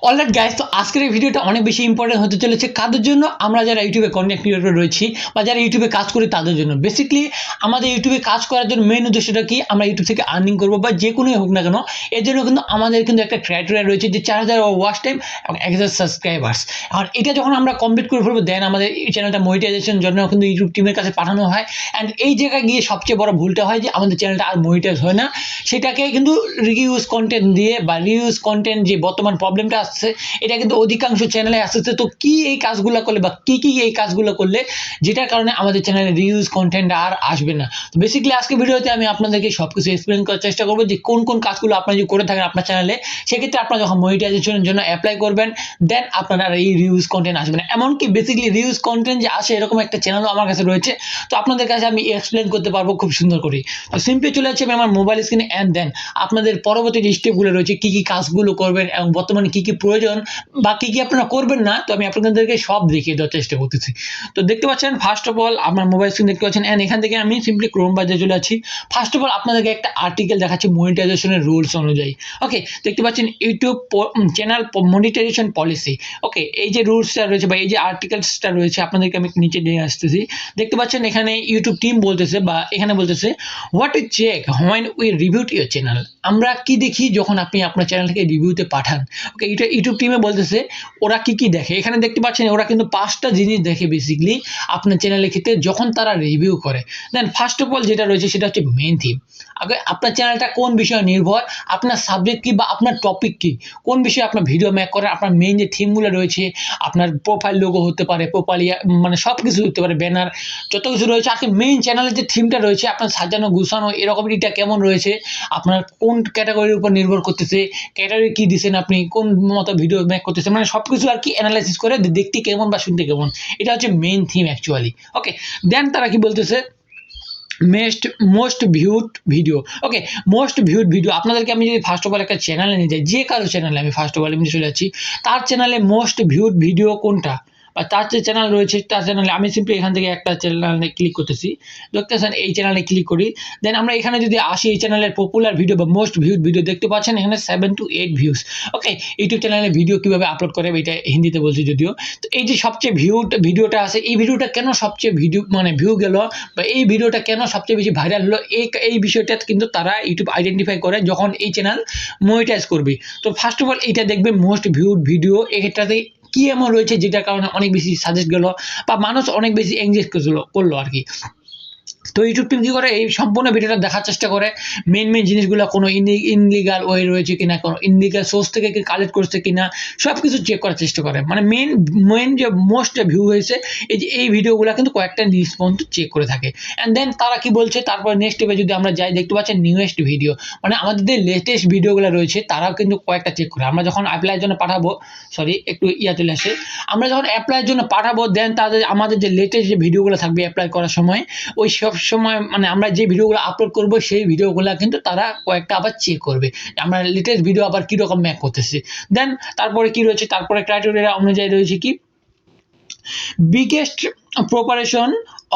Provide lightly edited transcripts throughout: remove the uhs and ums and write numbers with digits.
Alright guys, তো আজকের এই ভিডিওটা অনেক বেশি ইম্পর্টেন্ট হতে চলেছে কাদের জন্য? আমরা যারা ইউটিউবে কন্টেন্ট ক্রিয়েটর রয়েছি বা যারা ইউটিউবে কাজ করি তাদের জন্য। বেসিক্যালি আমাদের ইউটিউবে কাজ করার জন্য মেইন উদ্দেশ্যটা কি? আমরা ইউটিউব থেকে আর্নিং করবো বা যে কোনোই হোক না কেন, এর জন্য কিন্তু আমাদের কিন্তু একটা ক্রাইটেরিয়া রয়েছে যে 4000 ওয়াচ টাইম এবং 1000 সাবস্ক্রাইবার্স। আর এটা যখন আমরা কমপ্লিট করে ফেলবো দেন আমাদের এই চ্যানেলটা মনিটাইজেশন জন্য কিন্তু ইউটিউব টিমের কাছে পাঠানো হয়। অ্যান্ড এই জায়গায় গিয়ে সবচেয়ে বড় ভুলটা হয় যে আমাদের চ্যানেলটা আর মনিটাইজ হয় না। সেটাকে কিন্তু রিউজ কন্টেন্ট দিয়ে বা রিউজ কন্টেন্ট যে বর্তমান প্রবলেমটা আসছে, এটা কিন্তু অধিকাংশ চ্যানেলে আসছে। তো কি এই কাজগুলো করলে বা কি এই কাজগুলো করলে যেটার কারণে আমাদের চ্যানেলে রিউজ কন্টেন্ট আর আসবে না। তো বেসিক্যালি আজকে ভিডিওতে আমি আপনাদেরকে সবকিছু এক্সপ্লেন করার চেষ্টা করবো যে কোন কাজগুলো আপনারা যদি করে থাকেন আপনার চ্যানেলে, সেক্ষেত্রে আপনারা যখন মনিটাইজেশনের জন্য অ্যাপ্লাই করবেন দেন আপনারা এই রিউজ কন্টেন্ট আসবে না। এমনকি বেসিক্যালি রিউজ কন্টেন্ট যে আসে এরকম একটা চ্যানেলও আমার কাছে রয়েছে, তো আপনাদের কাছে আমি এক্সপ্লেন করতে পারবো খুব সুন্দর করে। তো সিম্পলি চলে যাচ্ছে আমি আমার মোবাইল স্ক্রিনে অ্যান্ড দেন আপনাদের পরবর্তী যে স্টেপগুলো রয়েছে কি কাজগুলো করবেন এবং বর্তমানে কি প্রয়োজন বা কি আপনারা করবেন না, তো আমি আপনাদেরকে সব দেখিয়ে দেওয়ার চেষ্টা করতেছি। তো দেখতে পাচ্ছেন ফার্স্ট অফ অল আমার মোবাইল স্ক্রিন দেখতে পাচ্ছেন, অ্যান্ড এখান থেকে আমি সিম্পলি ক্রোম বাজারে চলে আছি। ফার্স্ট অফ অল আপনাদেরকে একটা আর্টিকেল দেখাচ্ছি মনিটাইজেশনের রুলস অনুযায়ী। ওকে, দেখতে পাচ্ছেন ইউটিউব চ্যানেল মনিটাইজেশন পলিসি। ওকে, এই যে রুলসটা রয়েছে বা এই যে আর্টিকেলসটা রয়েছে আপনাদেরকে আমি নিচে নিয়ে আসতেছি। দেখতে পাচ্ছেন এখানে ইউটিউব টিম বলতেছে বা এখানে বলতেছে what is check when we reviewed your channel. আমরা কি দেখি যখন আপনি আপনার চ্যানেলটাকে রিভিউতে পাঠান। ওকে, এটা ইউটিউব টিমে বলতেছে ওরা কি দেখে। এখানে দেখতে পাচ্ছেন ওরা কিন্তু 5টা জিনিস দেখে বেসিক্যালি আপনার চ্যানেলের ক্ষেত্রে যখন তারা রিভিউ করে। দেন ফার্স্ট অফ অল যেটা রয়েছে সেটা হচ্ছে মেইন থিম। আগে আপনার চ্যানেলটা কোন বিষয়ে নির্ভর, আপনার সাবজেক্ট কি বা আপনার টপিক কি, কোন বিষয়ে আপনার ভিডিও মেক করেন, আপনার মেইন যে থিমগুলো রয়েছে, আপনার প্রোফাইল লোগো হতে পারে, প্রোফাইল মানে সব কিছু হতে পারে, ব্যানার যত কিছু রয়েছে। আর কি মেইন চ্যানেলের যে থিমটা রয়েছে আপনার সাজানো গুছানো এরকম এটা কেমন রয়েছে, আপনার কোন ক্যাটাগরির উপর নির্ভর করতেছে, ক্যাটাগরি কি দিচ্ছেন আপনি, কোন মতো ভিডিও মেক করতেছেন, মানে সব কিছু আর কি অ্যানালাইসিস করে দেখতে কেমন বা শুনতে কেমন, এটা হচ্ছে মেইন থিম অ্যাকচুয়ালি। ওকে, দেন তারা কি বলতেছে মোস্ট ভিউড ভিডিও। ওকে, মোস্ট ভিউড ভিডিও আপনাদেরকে আমি যদি ফার্স্ট অফ অল একটা চ্যানেলে নিয়ে যাই, যে কারো চ্যানেলে আমি ফার্স্ট অফ অল এমনি চলে যাচ্ছি, তার চ্যানেলে মোস্ট ভিউড ভিডিও কোনটা বা তার যে চ্যানেল রয়েছে তার চ্যানেলে আমি সিম্পলি এখান থেকে একটা চ্যানেলে ক্লিক করতেছি। দেখতেছেন এই চ্যানেলে ক্লিক করি, দেন আমরা এখানে যদি আসি এই চ্যানেলের পপুলার ভিডিও বা মোস্ট ভিউড ভিডিও দেখতে পাচ্ছেন এখানে 7 to 8 ভিউজ। ওকে, ইউটিউব চ্যানেলে ভিডিও কীভাবে আপলোড করে এটা হিন্দিতে বলছি যদিও। তো এই যে সবচেয়ে ভিউড ভিডিওটা আছে, এই ভিডিওটা কেন সবচেয়ে ভিউ গেল বা এই ভিডিওটা কেন সবচেয়ে বেশি ভাইরাল হলো, এই বিষয়টা কিন্তু তারা ইউটিউব আইডেন্টিফাই করে যখন এই চ্যানেল মনিটাইজ করবে। তো ফার্স্ট অফ অল এইটা দেখবে মোস্ট ভিউড ভিডিও, এটাতে কি এমন রয়েছে যেটার কারণে অনেক বেশি সাজেস্ট গেলো বা মানুষ অনেক বেশি এনগেজ করলো আর কি। তো ইউটিউব টিম কী করে, এই সম্পূর্ণ ভিডিওটা দেখার চেষ্টা করে মেন জিনিসগুলো, কোনো ইনলিগাল ওয়ে রয়েছে কিনা, কোনো ইনলিগাল সোর্স থেকে কি কালেক্ট করছে কিনা, সব কিছু চেক করার চেষ্টা করে। মানে মেন যে মোস্ট ভিউ হয়েছে এই ভিডিওগুলো কিন্তু কয়েকটা নিউজ পর্যন্ত চেক করে থাকে। অ্যান্ড দেন তারা কি বলছে তারপর নেক্সট স্টেপে যদি আমরা যাই, দেখতে পাচ্ছেন নিউয়েস্ট ভিডিও, মানে আমাদের যে লেটেস্ট ভিডিওগুলো রয়েছে তারাও কিন্তু কয়েকটা চেক করে। আমরা যখন অ্যাপ্লাইয়ের জন্য পাঠাবো, সরি একটু চলে আসে, আমরা যখন অ্যাপ্লাইয়ের জন্য পাঠাবো দেন আমাদের যে লেটেস্ট যে ভিডিওগুলো থাকবে অ্যাপ্লাই করার সময়, ওই সব সময় মানে আমরা যে ভিডিওগুলো আপলোড করব সেই ভিডিওগুলো কিন্তু তারা কয়েকটা আবার চেক করবে আমরা লেটেস্ট ভিডিও আবার কীরকম মেক করতেছি। দেন তারপরে কি রয়েছে, তারপরে ক্রাইটেরিয়া অনুযায়ী রয়েছে কি biggest preparation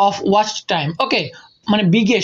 of watch time. Okay, মানে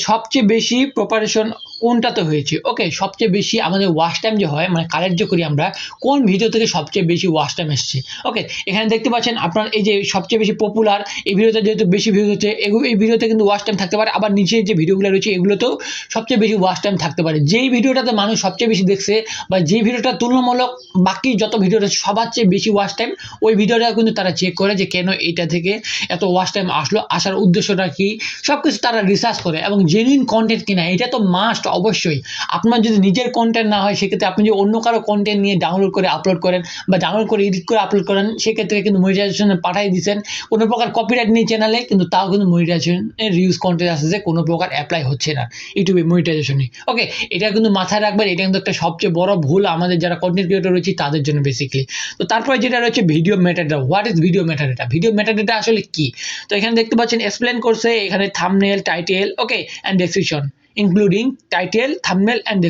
সবচেয়ে বেশি প্রপারেশন কোনটাতে হয়েছে। ওকে, সবচেয়ে বেশি আমাদের ওয়াচ টাইম যে হয় মানে কালেক্ট যে করি আমরা কোন ভিডিও থেকে সবচেয়ে বেশি ওয়াচ টাইম এসছে। ওকে, এখানে দেখতে পাচ্ছেন আপনার এই যে সবচেয়ে বেশি পপুলার এই ভিডিওতে যেহেতু বেশি ভিউজ হচ্ছে, এই ভিডিওতে কিন্তু ওয়াচ টাইম থাকতে পারে, আবার নিচে যে ভিডিওগুলো রয়েছে এগুলোতেও সবচেয়ে বেশি ওয়াচ টাইম থাকতে পারে। যেই ভিডিওটাতে মানুষ সবচেয়ে বেশি দেখছে বা যে ভিডিওটা তুলনামূলক বাকি যত ভিডিও রয়েছে সবার চেয়ে বেশি ওয়াচ টাইম, ওই ভিডিওটা কিন্তু তারা চেক করে যে কেন এইটা থেকে এত ওয়াচ টাইম আসলো, আসার উদ্দেশ্যটা কি, সব কিছু তারা রিসার্চ করে এবং জেনুইন কন্টেন্ট কিনা এটা তো মাস্ট অবশ্যই। আপনার যদি নিজের কন্টেন্ট না হয় সেক্ষেত্রে আপনি যদি অন্য কারো কন্টেন্ট নিয়ে ডাউনলোড করে আপলোড করেন বা ডাউনলোড করে এডিট করে আপলোড করেন, সেক্ষেত্রে কিন্তু মনিটাইজেশনে পাঠিয়ে দিচ্ছেন, কোনো প্রকার কপিরাইট নেই চ্যানেলে, কিন্তু তাও কিন্তু মনিটাইজেশনের রিউজ কন্টেন্ট আসছে যে কোনো প্রকার অ্যাপ্লাই হচ্ছে না ইউটিউবে মনিটাইজেশনে। ওকে, এটা কিন্তু মাথায় রাখবেন, এটা কিন্তু একটা সবচেয়ে বড় ভুল আমাদের যারা কন্টেন্ট ক্রিয়েটর রয়েছে তাদের জন্য বেসিক্যালি। তো তারপরে যেটা রয়েছে video metadata. What is video metadata? Video metadata আসলে কি? তো এখানে দেখতে পাচ্ছেন এক্সপ্লেন করছে এখানে thumbnail, title, okay and description, including title, thumbnail and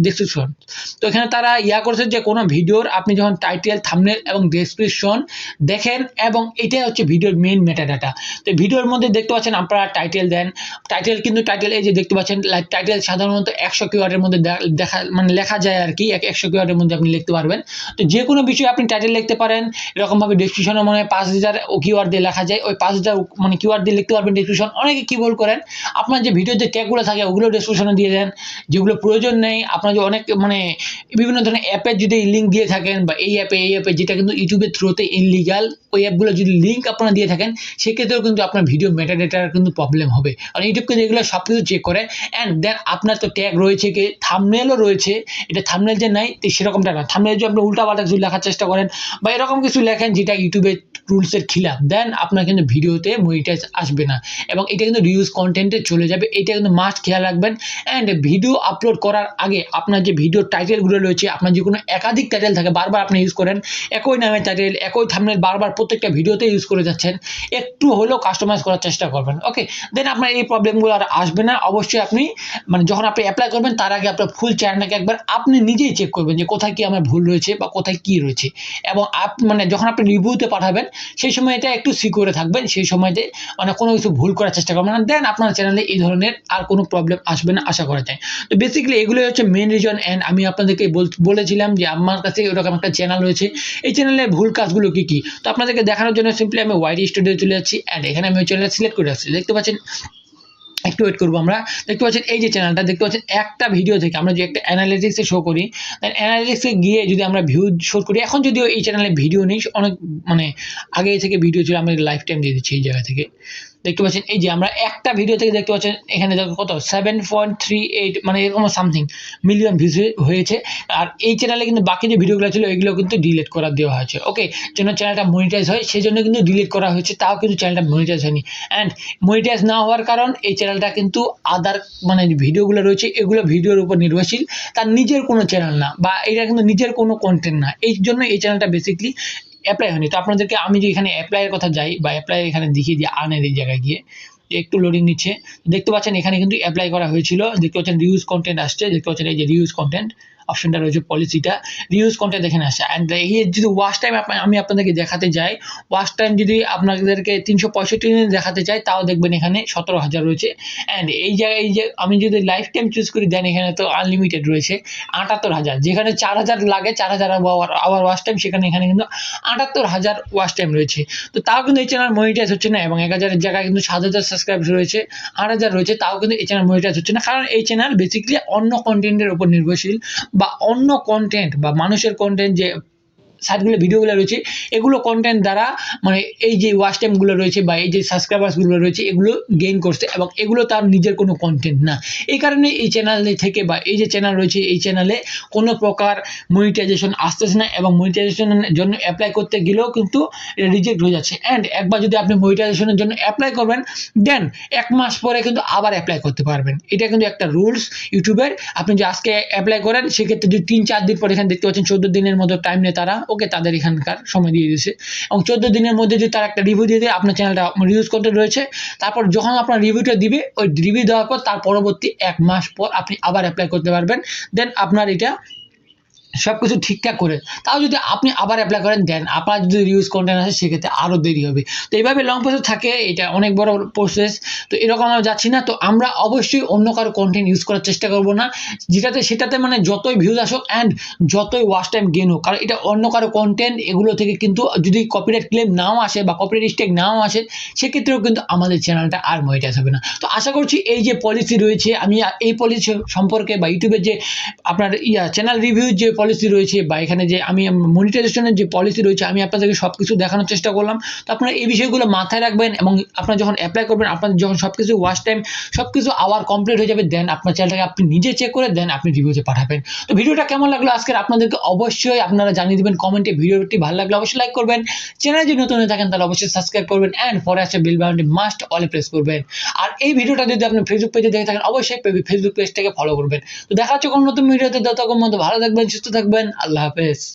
description. তো এখানে তারা করেছে যে কোনো ভিডিওর আপনি যখন টাইটেল, থাম্বনেল এবং ডেসক্রিপশন দেখেন, এবং এটাই হচ্ছে ভিডিওর মেইন মেটাডাটা। তো ভিডিওর মধ্যে দেখতে পাচ্ছেন আপনারা টাইটেল দেন, টাইটেল এই যে দেখতে পাচ্ছেন, টাইটেল সাধারণত 100 কিওয়ার্ডের মধ্যে লেখা যায় আর কি, 100 কিওয়ার্ডের মধ্যে আপনি লিখতে পারবেন। তো যে কোনো বিষয়ে আপনি টাইটেল লিখতে পারেন, এরকমভাবে ডেসক্রিপশনে মনে হয় 5000 কিওয়ার্ড দিয়ে লেখা যায়, ওই 5000 কিওয়ার্ড দিয়ে লিখতে পারবেন ডেসক্রিপশন। অনেকে কি ভুল করেন, আপনার যে ভিডিওর যে ট্যাগগুলো থাকে ওগুলো ডেসক্রিপশনে দিয়ে দেন, যেগুলো প্রয়োজন নেই। আপনার যে অনেক বিভিন্ন ধরনের অ্যাপের যদি লিঙ্ক দিয়ে থাকেন, বা এই অ্যাপে যেটা কিন্তু ইউটিউবের থ্রুতে ইনলিগাল, ওই অ্যাপগুলো যদি লিঙ্ক আপনারা দিয়ে থাকেন, সেক্ষেত্রেও কিন্তু আপনার ভিডিও মেটাডেটার কিন্তু প্রবলেম হবে। কারণ ইউটিউব কিন্তু এগুলো সব কিছু চেক করে। অ্যান্ড দেন আপনার তো ট্যাগ রয়েছে, কি থাম্বনেলও রয়েছে, এটা থাম্বনেল যে নাই সেরকমটা না। থাম্বনেল যদি আপনি উল্টাপাল্টা কিছু লেখার চেষ্টা করেন বা এরকম কিছু লেখেন যেটা ইউটিউবের রুলসের খিলাফ, দেন আপনার কিন্তু ভিডিওতে মনিটাইজ আসবে না, এবং এটা কিন্তু রিউজ কন্টেন্টে চলে যাবে। এটা কিন্তু মাস্ট খেয়াল রাখবেন। অ্যান্ড ভিডিও আপলোড করার আগে আপনার যে ভিডিও টাইটেলগুলো রয়েছে, আপনার যে কোনো একাধিক টাইটেল থাকে, বারবার আপনি ইউজ করেন একই নামের টাইটেল, একই থাম্বনেল বারবার প্রত্যেকটা ভিডিওতে ইউজ করে যাচ্ছেন, একটু হলেও কাস্টমাইজ করার চেষ্টা করবেন। ওকে, দেন আপনার এই প্রবলেমগুলো আর আসবে না। অবশ্যই আপনি যখন আপনি অ্যাপ্লাই করবেন তার আগে আপনার ফুল চ্যানেলটাকে একবার আপনি নিজেই চেক করবেন যে কোথায় কি আমার ভুল রয়েছে বা কোথায় কি রয়েছে, এবং যখন আপনি রিভিউতে পাঠাবেন সেই সময় এটা একটু সিকিউরে থাকবেন, সেই সময়তে কোনো কিছু ভুল করার চেষ্টা করবেন না, দেন আপনার চ্যানেলে এই ধরনের আর কোনো প্রবলেম আসবে না আশা করা যায়। তো বেসিক্যালি এগুলোই হচ্ছে মেন রিজন। অ্যান্ড আমি আপনাদেরকে বলেছিলাম যে আমার কাছে এরকম একটা চ্যানেল রয়েছে, এই চ্যানেলের ভুল কাজগুলো কি কি। তো আপনাদেরকে দেখানোর জন্য সিম্পলি আমি ওয়াইটি স্টুডিও চলে যাচ্ছি, অ্যান্ড এখানে আমি ওই চ্যানেলটা সিলেক্ট করে রাখছি। দেখতে পাচ্ছেন, একটু ওয়েট করবো, আমরা দেখতে পাচ্ছেন এই যে চ্যানেলটা দেখতে পাচ্ছেন, একটা ভিডিও থেকে আমরা যে একটা অ্যানালিটিক্সে শো করি, দেন অ্যানালিটিক্সে গিয়ে যদি আমরা ভিউ শো করি, এখন যদিও এই চ্যানেলে ভিডিও নেই, অনেক আগে থেকে ভিডিও ছিল, আমি লাইফ টাইম দিয়ে দিচ্ছি এই জায়গা থেকে। দেখতে পাচ্ছেন এই যে আমরা একটা ভিডিও থেকে দেখতে পাচ্ছেন এখানে কত 7.38 এরকম সামথিং মিলিয়ন ভিউজ হয়েছে। আর এই চ্যানেলে কিন্তু বাকি যে ভিডিওগুলো ছিল এগুলো কিন্তু ডিলিট করা দেওয়া হয়েছে, ওকে, যেন চ্যানেলটা মনিটাইজ হয় সেই জন্য কিন্তু ডিলিট করা হয়েছে, তাও কিন্তু চ্যানেলটা মনিটাইজ হয়নি। অ্যান্ড মনিটাইজ না হওয়ার কারণ এই চ্যানেলটা কিন্তু আদার ভিডিওগুলো রয়েছে এগুলো ভিডিওর উপর নির্ভরশীল, তার নিজের কোনো চ্যানেল না, বা এটা কিন্তু নিজের কোনো কন্টেন্ট না, এই জন্য এই চ্যানেলটা বেসিক্যালি অ্যাপ্লাই হয়নি। তো আপনাদেরকে আমি যে এখানে অ্যাপ্লাইয়ের কথা যাই, বা অ্যাপ্লাই এখানে দেখিয়ে দিই আর্নের এই জায়গায় গিয়ে, একটু লোডিং নিচ্ছে, দেখতে পাচ্ছেন এখানে কিন্তু অ্যাপ্লাই করা হয়েছিল, দেখতে পাচ্ছেন রিউজ কন্টেন্ট আসছে, দেখতে পাচ্ছেন এই যে রিউজ কন্টেন্ট অপশনটা রয়েছে, পলিসিটা রিউজ কন্টেন্ট এখানে আসছে। অ্যান্ড এই যদি ওয়াচ টাইম আমি আপনাদেরকে দেখাতে যাই, ওয়াচ টাইম যদি আপনাদেরকে 365 দিন দেখাতে চাই, তাও দেখবেন এখানে 17,000 রয়েছে। অ্যান্ড এই জায়গায় এই যে আমি যদি লাইফ টাইম চুজ করি, দেন এখানে তো আনলিমিটেড রয়েছে 78,000, যেখানে 4,000 লাগে 4,000 আওয়ার ওয়াচ টাইম, সেখানে এখানে কিন্তু 78,000 ওয়াচ টাইম রয়েছে। তো তাও কিন্তু এই চ্যানেল মনিটাইজ হচ্ছে না, এবং 1,000-এর জায়গায় কিন্তু 7,000 সাবস্ক্রাইব রয়েছে, 8,000 রয়েছে, তাও কিন্তু এই চ্যানেল মনিটাইজ হচ্ছে না, কারণ এই চ্যানেল বেসিক্যালি অন্য কন্টেন্টের উপর নির্ভরশীল, বা অন্য কন্টেন্ট বা মানুষের কন্টেন্ট যে সাইটগুলো ভিডিওগুলো রয়েছে, এগুলো কন্টেন্ট দ্বারা এই যে ওয়াচ টাইমগুলো রয়েছে বা এই যে সাবস্ক্রাইবার্সগুলো রয়েছে এগুলো গেইন করছে, এবং এগুলো তার নিজের কোনো কন্টেন্ট না। এই কারণে এই চ্যানেলে থেকে, বা এই যে চ্যানেল রয়েছে এই চ্যানেলে কোনো প্রকার মনিটাইজেশন আসতেছে না, এবং মনিটাইজেশনের জন্য অ্যাপ্লাই করতে গেলেও কিন্তু এটা রিজেক্ট হয়ে যাচ্ছে। অ্যান্ড একবার যদি আপনি মনিটাইজেশনের জন্য অ্যাপ্লাই করবেন, দেন 1 মাস পরে কিন্তু আবার অ্যাপ্লাই করতে পারবেন। এটা কিন্তু একটা রুলস ইউটিউবের। আপনি যে আজকে অ্যাপ্লাই করেন, সেক্ষেত্রে যদি 3-4 দিন পরে, এখানে দেখতে পাচ্ছেন 14 দিনের মতো টাইম নেয় তারা, ওকে, তাদের এখানকার সময় দিয়ে দিয়েছে, এবং 14 দিনের মধ্যে যদি তারা একটা রিভিউ দিয়ে দেয় আপনার চ্যানেলটা রিউজ কন্টেন্ট রয়েছে, তারপর যখন আপনার রিভিউটা দিবে, ওই রিভিউ দেওয়ার পর তার পরবর্তী 1 মাস পর আপনি আবার অ্যাপ্লাই করতে পারবেন। দেন আপনার এটা সবকিছু ঠিকঠাক করে, তাও যদি আপনি আবার অ্যাপ্লাই করেন, দেন আপনার যদি রিউজ কন্টেন্ট আসে সেক্ষেত্রে আরও দেরি হবে। তো এইভাবে লং প্রসেস থাকে, এটা অনেক বড় প্রসেস। তো এরকম আমরা যাচ্ছি না, তো আমরা অবশ্যই অন্য কারো কন্টেন্ট ইউজ করার চেষ্টা করব না, সেটাতে যতই ভিউজ আসুক অ্যান্ড যতই ওয়াচ টাইম গেন হোক, কারণ এটা অন্য কারো কন্টেন্ট, এগুলো থেকে কিন্তু যদি কপিরাইট ক্লেম নাও আসে বা কপিরাইট স্ট্রাইক নাও আসে, সেক্ষেত্রেও কিন্তু আমাদের চ্যানেলটা আর মনিটাইজ হবে না। তো আশা করছি এই যে পলিসি রয়েছে, আমি এই পলিসি সম্পর্কে বা ইউটিউবের যে আপনার চ্যানেল রিভিউ যে পলিসি রয়েছে, বা এখানে যে আমি মনিটাইজেশনের যে পলিসি রয়েছে, আমি আপনাদেরকে সবকিছু দেখানোর চেষ্টা করলাম। তো আপনারা এই বিষয়গুলো মাথায় রাখবেন, এবং আপনারা যখন অ্যাপ্লাই করবেন, আপনাদের যখন সবকিছু ওয়াচ টাইম সবকিছু আওয়ার কমপ্লিট হয়ে যাবে, দেন আপনার চ্যানেলটাকে আপনি নিজে চেক করে দেন আপনি রিভিউতে পাঠাবেন। তো ভিডিওটা কেমন লাগলো আজকের আপনাদেরকে অবশ্যই আপনারা জানিয়ে দিবেন কমেন্টে। ভিডিওটি ভালো লাগলে অবশ্যই লাইক করবেন, চ্যানেলে যদি নতুন হয়ে থাকেন তাহলে অবশ্যই সাবস্ক্রাইব করবেন, অ্যান্ড পরে আসে বেল বাটনটি মাস্ট অলে প্রেস করবেন। আর এই ভিডিওটা যদি আপনি ফেসবুক পেজে দেখে থাকেন, অবশ্যই ফেসবুক পেজটাকে ফলো করবেন। তো দেখা হচ্ছে কোনো নতুন ভিডিওতে, ততক্ষণ মতো ভালো থাকবেন, সুস্থ থাকবেন, আল্লাহ হাফেজ।